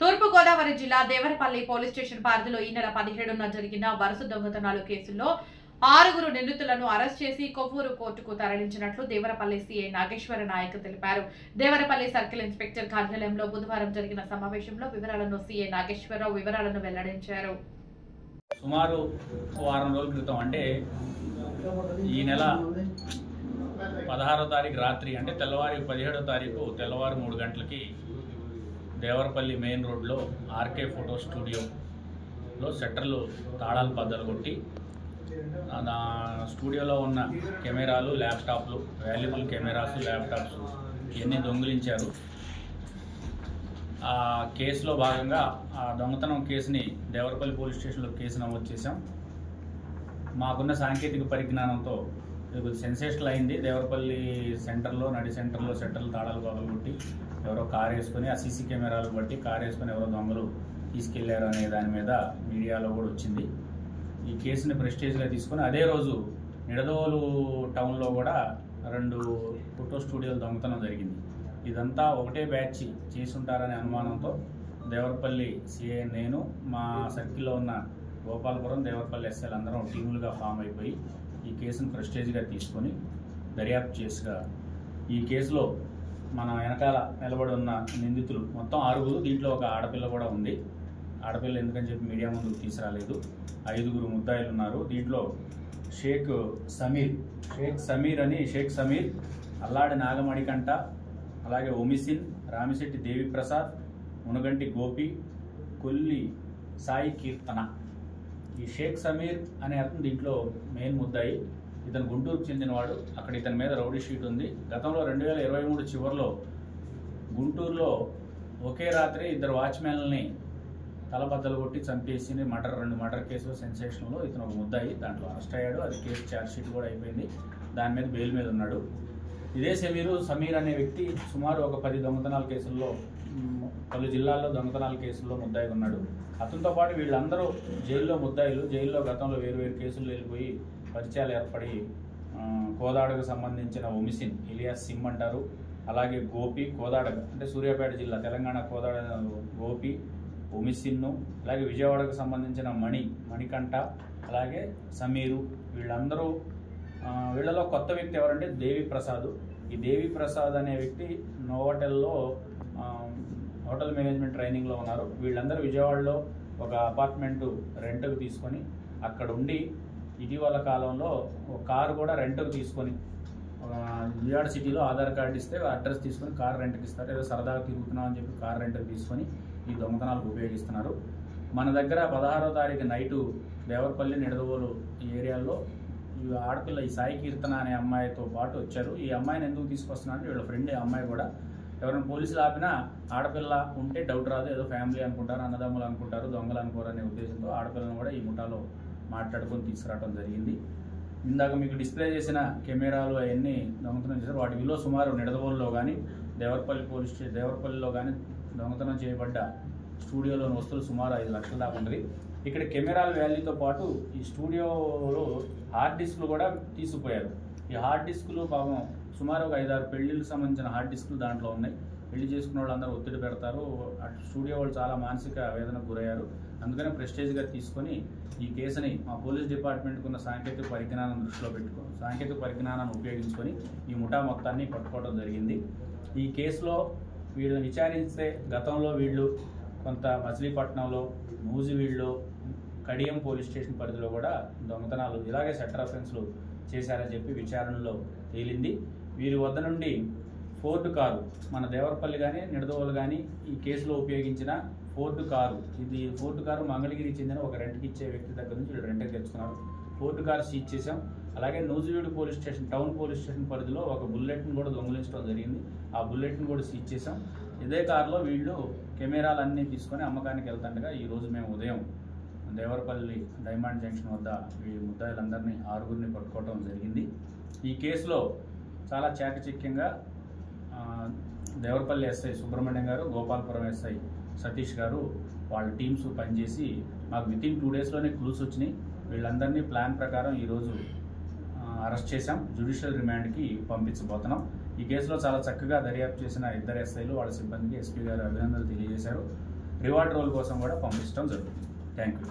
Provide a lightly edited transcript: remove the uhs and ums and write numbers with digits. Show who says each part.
Speaker 1: తూర్పు గోదావరి జిల్లా Devarapalli police station పరిధిలో ఈ నెల 17న జరిగిన వరుస దొంగతనాలు కేసుల్లో 6 నిందితులను అరెస్ట్ చేసి కొవ్వూరు కోర్టుకు తరలించినట్లు దేవరపల్లి సీఐ నాగేశ్వర నాయక్ తెలిపారు. దేవరపల్లి సర్కిల్ ఇన్స్పెక్టర్ కార్యాలయంలో బుధవారం జరిగిన సమావేశంలో వివరాలను సీఐ నాగేశ్వరరావు వెల్లడించారు.
Speaker 2: సుమారు వారం రోజుల క్రితం అంటే ఈ నెల 16వ తారీఖు రాత్రి అంటే తెల్లవారి 17వ తారీఖు తెల్లవారు 3 గంటలకి దేవరపల్లి మెయిన్ రోడ్లో ఆర్కే ఫోటో స్టూడియోలో షట్టర్లు తాళాలు బద్దలు కొట్టి నా స్టూడియోలో ఉన్న కెమెరాలు, ల్యాప్టాప్లు, వాల్యుబుల్ కెమెరాస్, ల్యాప్టాప్స్ ఇవన్నీ దొంగిలించారు. ఆ కేసులో భాగంగా ఆ దొంగతనం కేసుని దేవరపల్లి పోలీస్ స్టేషన్లో కేసు నమోదు చేశాం. మాకున్న సాంకేతిక పరిజ్ఞానంతో ఇది సెన్సేషనల్ అయింది. దేవరపల్లి సెంటర్లో నడి సెంటర్లో షట్టర్లు తాళాలు పగలగొట్టి ఎవరో కారు వేసుకొని ఆ సీసీ కెమెరాలు బట్టి కారు వేసుకొని ఎవరో దొంగలు తీసుకెళ్లారు అనే దాని మీద మీడియాలో కూడా వచ్చింది. ఈ కేసుని ప్రెస్టేజ్గా తీసుకొని అదే రోజు నిడదవోలు టౌన్లో కూడా 2 ఫోటో స్టూడియోలు దొంగతనం జరిగింది. ఇదంతా ఒకటే బ్యాచ్ చేసుంటారనే అనుమానంతో దేవరపల్లి సిఐ, నేను, మా సర్కిల్లో ఉన్న గోపాలపురం, దేవరపల్లి ఎస్ఐలు అందరం టీములుగా ఫామ్ అయిపోయి ఈ కేసును ప్రెస్టేజ్గా తీసుకొని దర్యాప్తు చేసుగా ఈ కేసులో మన వెనకాల నిలబడి ఉన్న నిందితులు మొత్తం 6, దీంట్లో ఒక ఆడపిల్ల కూడా ఉంది. ఆడపిల్ల ఎందుకని చెప్పి మీడియా ముందుకు తీసుకురాలేదు. 5 ముద్దాయిలు ఉన్నారు. దీంట్లో షేక్ సమీర్, అల్లాడి నాగమణికంట, అలాగే ఒమిసిన్, రామిశెట్టి దేవిప్రసాద్, మునగంటి గోపి, కొల్లి సాయి కీర్తన. ఈ షేక్ సమీర్ అనే అతను దీంట్లో మెయిన్ ముద్దాయి. ఇతను గుంటూరుకు చెందినవాడు. అక్కడ ఇతని మీద రౌడీ షీట్ ఉంది. గతంలో 2023 చివరిలో గుంటూరులో ఒకే రాత్రి 2 వాచ్మెన్లని తలబద్దలు కొట్టి చంపేసి 2 మర్డర్ కేసులో సెన్సేషన్లో ఇతను ఒక ముద్దాయి. దాంట్లో అరెస్ట్ అయ్యాడు. అది కేసు ఛార్జ్ షీట్ కూడా అయిపోయింది. దాని మీద బెయిల్ మీద ఉన్నాడు. ఇదే సమీర్ అనే వ్యక్తి సుమారు ఒక 10 దొంగతనాల కేసుల్లో, పలు జిల్లాల్లో దొంగతనాల కేసుల్లో ముద్దాయి ఉన్నాడు. అతనితో పాటు వీళ్ళందరూ జైల్లో ముద్దాయిలు. జైల్లో గతంలో వేరు కేసులు వెళ్ళిపోయి పరిచయాలు ఏర్పడి కోదాడకు సంబంధించిన ఒమిసిన్ ఇలియాస్ సిమ్ అంటారు. అలాగే గోపి, కోదాడ అంటే సూర్యాపేట జిల్లా తెలంగాణ, కోదాడ గోపి, ఒమిసిన్ను, అలాగే విజయవాడకు సంబంధించిన మణికంఠ, అలాగే సమీరు. వీళ్ళందరూ వీళ్ళలో కొత్త వ్యక్తి ఎవరంటే దేవిప్రసాద్. ఈ దేవిప్రసాద్ అనే వ్యక్తి నోవాటెల్లో హోటల్ మేనేజ్మెంట్ ట్రైనింగ్లో ఉన్నారు. వీళ్ళందరూ విజయవాడలో ఒక అపార్ట్మెంటు రెంట్కు తీసుకొని అక్కడ ఉండి ఇటీవల కాలంలో ఒక కారు కూడా రెంట్కు తీసుకొని విజయవాడ సిటీలో ఆధార్ కార్డు ఇస్తే అడ్రస్ తీసుకొని కారు రెంట్కి ఇస్తారు. ఏదో సరదాగా తిరుగుతున్నాం అని చెప్పి కారు రెంట్కి తీసుకొని ఈ దొంగతనాలకు ఉపయోగిస్తున్నారు. మన దగ్గర 16వ తారీఖు నైటు దేవరపల్లి, నిడదవోలు ఈ ఏరియాలో ఈ ఆడపిల్ల ఈ సాయి కీర్తన అనే అమ్మాయితో పాటు వచ్చారు. ఈ అమ్మాయిని ఎందుకు తీసుకొస్తున్నారంటే వీళ్ళ ఫ్రెండ్ అమ్మాయి కూడా ఎవరైనా పోలీసులు ఆపినా ఆడపిల్ల ఉంటే డౌట్ రాదు, ఏదో ఫ్యామిలీ అనుకుంటారు, అన్నదమ్ములు అనుకుంటారు, దొంగలు అనుకోరు అనే ఉద్దేశంతో ఆడపిల్లను కూడా ఈ ముఠాలో మాట్లాడుకొని తీసుకురావడం జరిగింది. ఇందాక మీకు డిస్ప్లే చేసిన కెమెరాలు అవన్నీ దొంగతనం చేశారు. వాటి విలువ సుమారు నిడదవోలులో కానీ దేవరపల్లిలో కానీ దొంగతనం చేయబడ్డ స్టూడియోలోని వస్తువులు సుమారు 5 లక్షల దాకా ఉంటుంది. ఇక్కడ కెమెరాల వాల్యూతో పాటు ఈ స్టూడియోలో హార్డ్ డిస్క్లు కూడా తీసుకుపోయారు. ఈ హార్డ్ డిస్కులు పాపం సుమారు ఒక 5-6 పెళ్లిళ్ళకి సంబంధించిన హార్డ్ డిస్కులు దాంట్లో ఉన్నాయి. పెళ్లి చేసుకున్న వాళ్ళందరూ ఒత్తిడి పెడతారు. స్టూడియో వాళ్ళు చాలా మానసిక వేదనకు గురయ్యారు. అందుకనే ప్రెస్టేజ్గా తీసుకొని ఈ కేసుని మా పోలీస్ డిపార్ట్మెంట్కి ఉన్న సాంకేతిక పరిజ్ఞానాన్ని దృష్టిలో పెట్టుకొని సాంకేతిక పరిజ్ఞానాన్ని ఉపయోగించుకొని ఈ ముఠా మొత్తాన్ని పట్టుకోవడం జరిగింది. ఈ కేసులో వీళ్ళని విచారిస్తే గతంలో వీళ్ళు కొంత మచిలీపట్నంలో, నూజివీడులో, కడియం పోలీస్ స్టేషన్ పరిధిలో కూడా దొంగతనాలు ఇలాగే షట్టర్ అఫెన్స్లు చేశారని చెప్పి విచారణలో తేలింది. వీరి వద్ద నుండి ఫోర్డ్ కారు, మన దేవరపల్లి కానీ నిడదవోలు కానీ ఈ కేసులో ఉపయోగించిన ఫోర్డ్ కారు, ఇది ఫోర్డ్ కారు మంగళగిరికి చెందిన ఒక రెంట్కి ఇచ్చే వ్యక్తి దగ్గర నుంచి వీళ్ళు రెంట్కి తెచ్చుకున్నారు. ఫోర్డ్ కారు సీజ్ చేశాం. అలాగే Nuzvid police station, town police station పరిధిలో ఒక బుల్లెట్ని కూడా దొంగిలించడం జరిగింది. ఆ బుల్లెట్ని కూడా సీజ్ చేశాం. ఇదే కారులో వీళ్ళు కెమెరాలన్నీ తీసుకొని అమ్మకానికి వెళ్తుండగా ఈరోజు మేము ఉదయం దేవరపల్లి డైమండ్ జంక్షన్ వద్ద ఈ ముద్దాయిలందరినీ 6 పట్టుకోవడం జరిగింది. ఈ కేసులో చాలా చాకచక్యంగా దేవరపల్లి ఎస్ఐ సుబ్రహ్మణ్యం గారు, గోపాలపురం ఎస్ఐ సతీష్ గారు వాళ్ళ టీమ్స్ పనిచేసి మాకు వితిన్ 2 డేస్లోనే క్లూస్ వచ్చినాయి. వీళ్ళందరినీ ప్లాన్ ప్రకారం ఈరోజు అరెస్ట్ చేశాం. జ్యుడిషియల్ రిమాండ్కి పంపించబోతున్నాం. ఈ కేసులో చాలా చక్కగా దర్యాప్తు చేసిన 2 ఎస్ఐలు వాళ్ళ సిబ్బందికి ఎస్పీ గారు అభినందనలు తెలియజేశారు. రివార్డ్ రోల్ కోసం కూడా పంపించడం జరుగుతుంది. Thank you.